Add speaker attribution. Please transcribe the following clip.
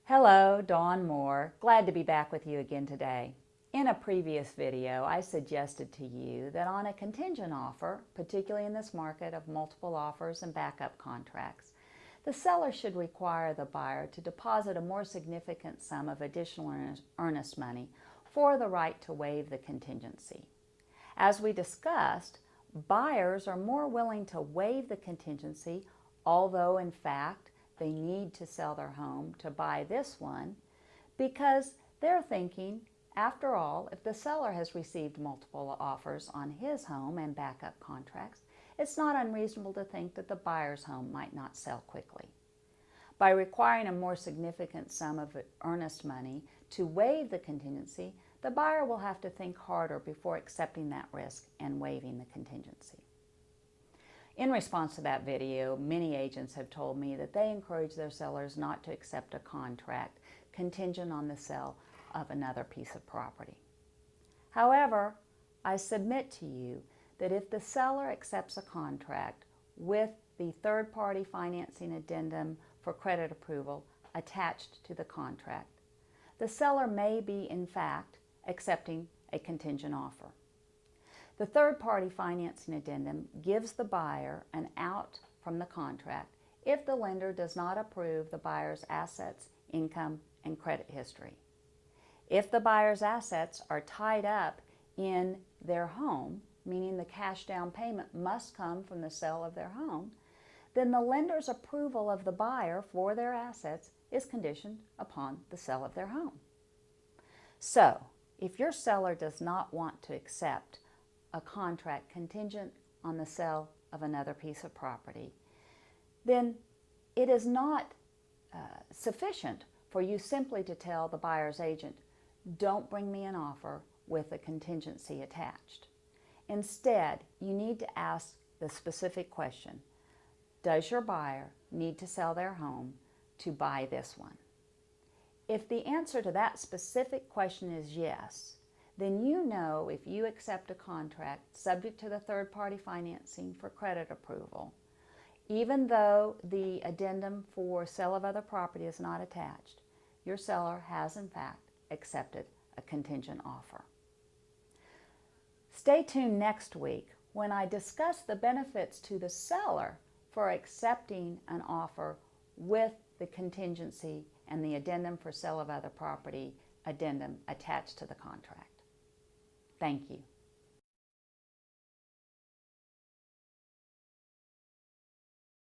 Speaker 1: Hello, Dawn Moore. Glad to be back with you again today. In a previous video, I suggested to you that on a contingent offer, particularly in this market of multiple offers and backup contracts, the seller should require the buyer to deposit a more significant sum of additional earnest money for the right to waive the contingency. As we discussed, buyers are more willing to waive the contingency, although in fact they need to sell their home to buy this one, because they're thinking, after all, if the seller has received multiple offers on his home and backup contracts, it's not unreasonable to think that the buyer's home might not sell quickly. By requiring a more significant sum of earnest money to waive the contingency, the buyer will have to think harder before accepting that risk and waiving the contingency. In response to that video, many agents have told me that they encourage their sellers not to accept a contract contingent on the sale of another piece of property. However, I submit to you that if the seller accepts a contract with the third-party financing addendum for credit approval attached to the contract, the seller may be, in fact, accepting a contingent offer. The third-party financing addendum gives the buyer an out from the contract if the lender does not approve the buyer's assets, income, and credit history. If the buyer's assets are tied up in their home, meaning the cash down payment must come from the sale of their home, then the lender's approval of the buyer for their assets is conditioned upon the sale of their home. So, if your seller does not want to accept a contract contingent on the sale of another piece of property, then it is not sufficient for you simply to tell the buyer's agent, don't bring me an offer with a contingency attached. Instead, you need to ask the specific question, does your buyer need to sell their home to buy this one? If the answer to that specific question is yes, then you know if you accept a contract subject to the third-party financing for credit approval, even though the addendum for sale of other property is not attached, your seller has in fact accepted a contingent offer. Stay tuned next week when I discuss the benefits to the seller for accepting an offer with the contingency and the addendum for sale of other property addendum attached to the contract. Thank you.